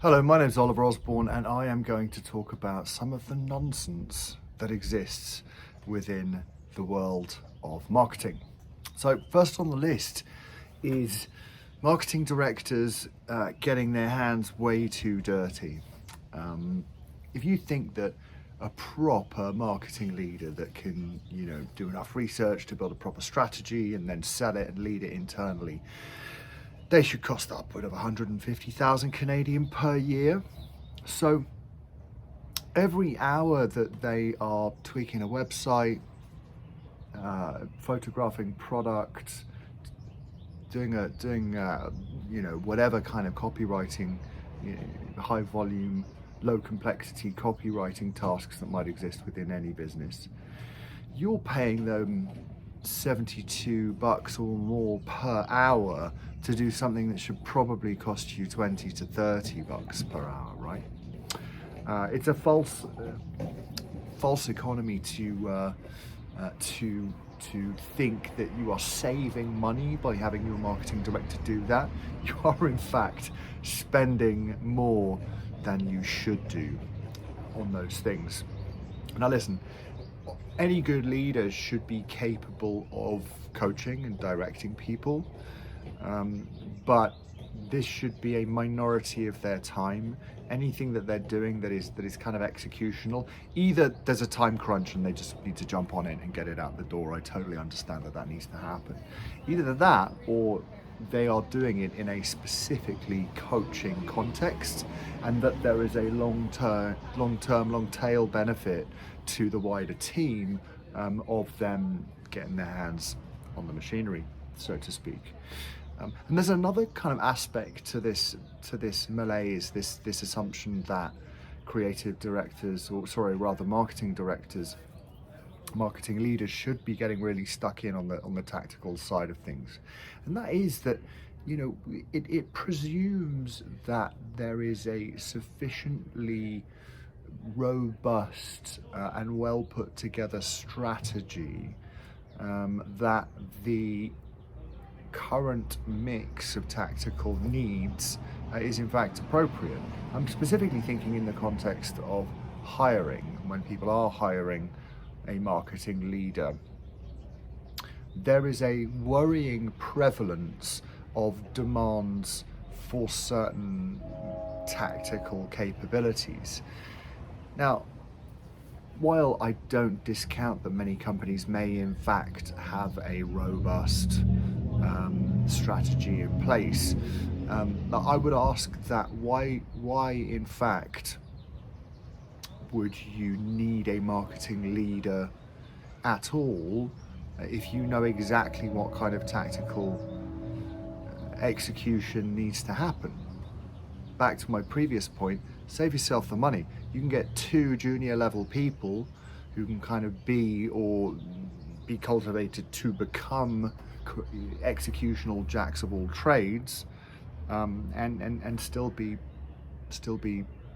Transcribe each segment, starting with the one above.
Hello, my name is Oliver Osborne, and I am going to talk about some of the nonsense that exists within the world of marketing. So first on the list is marketing directors getting their hands way too dirty. If you think that a proper marketing leader that can, do enough research to build a proper strategy and then sell it and lead it internally, they should cost upward of 150,000 Canadian per year. So every hour that they are tweaking a website, photographing products, doing whatever kind of copywriting, high volume, low complexity copywriting tasks that might exist within any business, you're paying them $72 or more per hour to do something that should probably cost you $20 to $30 per hour, right? It's a false economy to think that you are saving money by having your marketing director do that. You are in fact spending more than you should do on those things. Now listen, any good leader should be capable of coaching and directing people, but this should be a minority of their time. Anything that they're doing that is kind of executional, either there's a time crunch and they just need to jump on it and get it out the door. I totally understand that needs to happen. Either that, or they are doing it in a specifically coaching context, and that there is a long tail benefit to the wider team of them getting their hands on the machinery, so to speak. And there's another kind of aspect to this malaise, this assumption that creative directors, marketing directors, marketing leaders should be getting really stuck in on the tactical side of things. And that is that, it presumes that there is a sufficiently robust and well put together strategy that the current mix of tactical needs is in fact appropriate. I'm specifically thinking in the context of hiring. When people are hiring a marketing leader, there is a worrying prevalence of demands for certain tactical capabilities. Now, while I don't discount that many companies may in fact have a robust strategy in place, I would ask that why in fact would you need a marketing leader at all if you know exactly what kind of tactical execution needs to happen? Back to my previous point, save yourself the money. You can get 2 junior level people who can kind of be cultivated to become executional jacks of all trades, and still be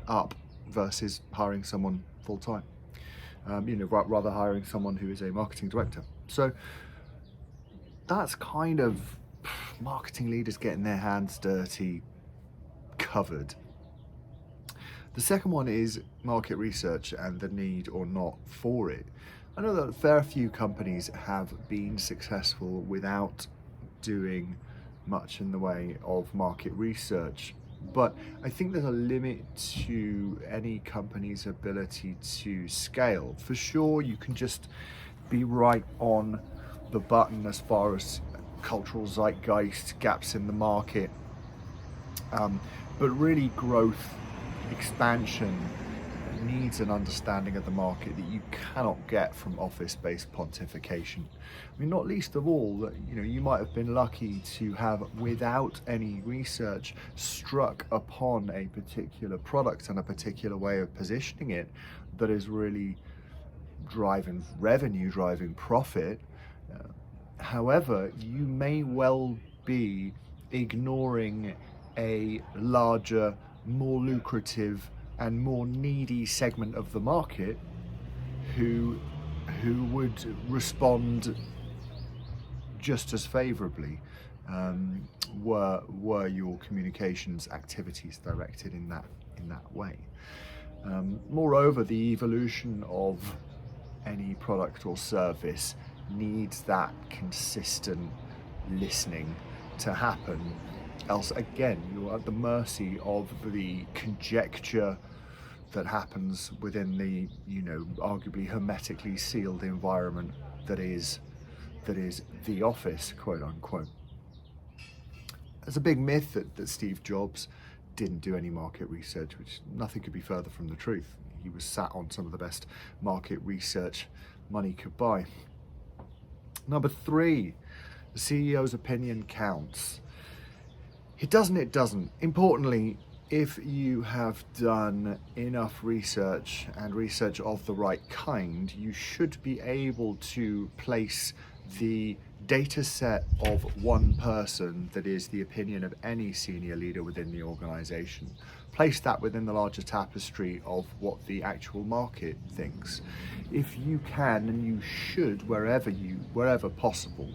up, versus hiring someone full time. Rather hiring someone who is a marketing director. So that's kind of marketing leaders getting their hands dirty covered. The second one is market research and the need or not for it. I know that a fair few companies have been successful without doing much in the way of market research, but I think there's a limit to any company's ability to scale. For sure, you can just be right on the button as far as cultural zeitgeist, gaps in the market, but really growth, expansion needs an understanding of the market that you cannot get from office-based pontification. I mean, not least of all that you might have been lucky to have, without any research, struck upon a particular product and a particular way of positioning it that is really driving revenue, driving profit. However, you may well be ignoring a larger, more lucrative and more needy segment of the market who would respond just as favorably. were your communications activities directed in that way. Moreover, the evolution of any product or service needs that consistent listening to happen, else again you're at the mercy of the conjecture that happens within the, arguably hermetically sealed environment that is the office, quote unquote. There's a big myth that Steve Jobs didn't do any market research, which nothing could be further from the truth. He was sat on some of the best market research money could buy. Number 3, the CEO's opinion counts. It doesn't. Importantly, if you have done enough research and research of the right kind, you should be able to place the data set of one person that is the opinion of any senior leader within the organization. Place that within the larger tapestry of what the actual market thinks. If you can, and you should, wherever possible,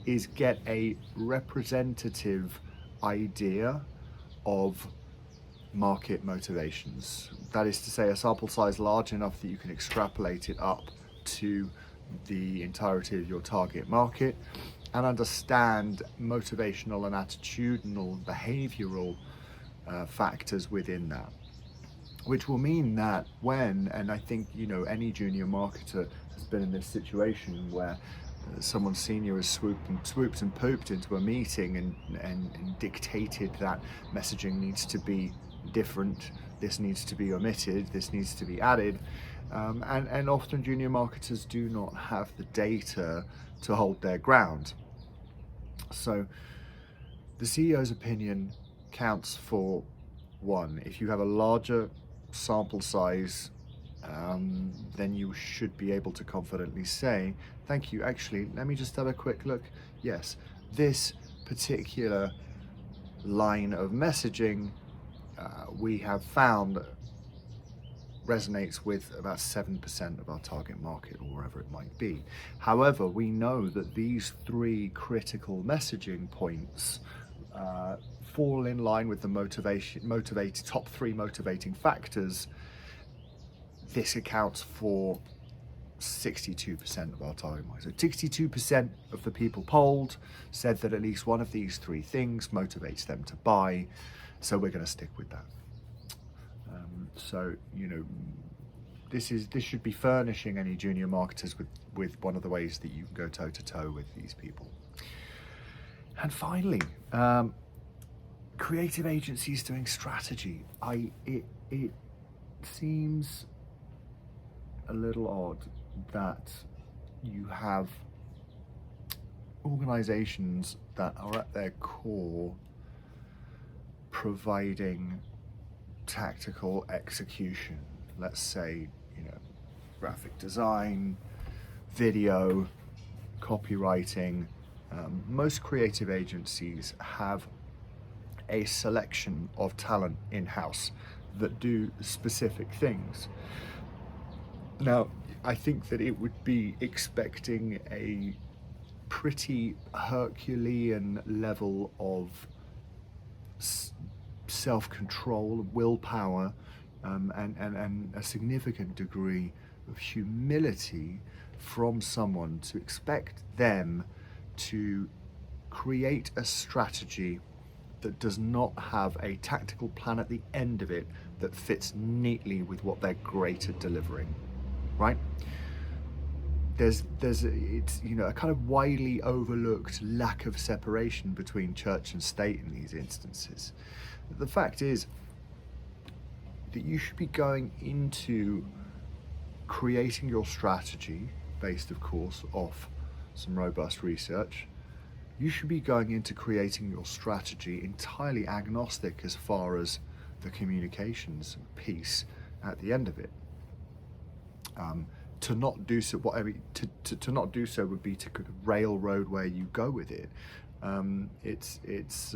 is get a representative idea of market motivations. That is to say, a sample size large enough that you can extrapolate it up to the entirety of your target market and understand motivational and attitudinal, behavioral factors within that. Which will mean that and I think, any junior marketer has been in this situation where someone senior has swooped and pooped into a meeting and dictated that messaging needs to be different, this needs to be omitted, this needs to be added, and often junior marketers do not have the data to hold their ground. So the CEO's opinion counts for 1. If you have a larger sample size, then you should be able to confidently say, thank you, actually, let me just have a quick look. Yes, this particular line of messaging we have found resonates with about 7% of our target market, or wherever it might be. However, we know that these 3 critical messaging points fall in line with the top 3 motivating factors. This accounts for 62% of our target market. So 62% of the people polled said that at least one of these 3 things motivates them to buy. So we're going to stick with that. This should be furnishing any junior marketers with one of the ways that you can go toe to toe with these people. And finally, creative agencies doing strategy. It seems a little odd that you have organizations that are at their core providing tactical execution. Let's say, graphic design, video, copywriting. Most creative agencies have a selection of talent in-house that do specific things. Now, I think that it would be expecting a pretty Herculean level of self-control, willpower, and a significant degree of humility from someone to expect them to create a strategy that does not have a tactical plan at the end of it that fits neatly with what they're great at delivering, right? It's a kind of widely overlooked lack of separation between church and state in these instances. The fact is that you should be going into creating your strategy based, of course, off some robust research. You should be going into creating your strategy entirely agnostic as far as the communications piece at the end of it. To not do so, to not do so would be to kind of railroad where you go with it. It's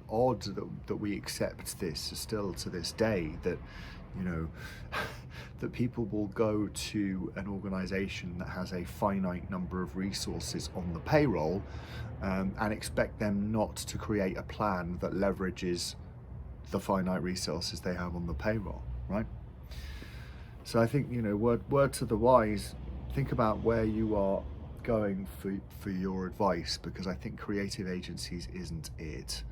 odd that we accept this still to this day, that you know, that people will go to an organization that has a finite number of resources on the payroll, and expect them not to create a plan that leverages the finite resources they have on the payroll, right? So I think, you know, word to the wise, think about where you are going for your advice, because I think creative agencies isn't it.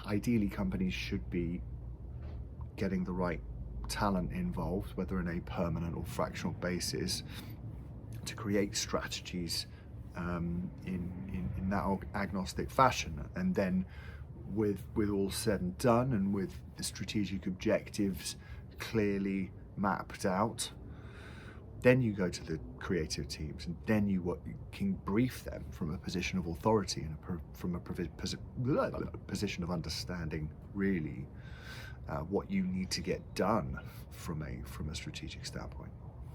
Ideally, companies should be getting the right talent involved, whether in a permanent or fractional basis, to create strategies in that agnostic fashion. And then with all said and done, and with the strategic objectives clearly mapped out, then you go to the creative teams, and then you can brief them from a position of authority and from a position of understanding, really, what you need to get done from a strategic standpoint.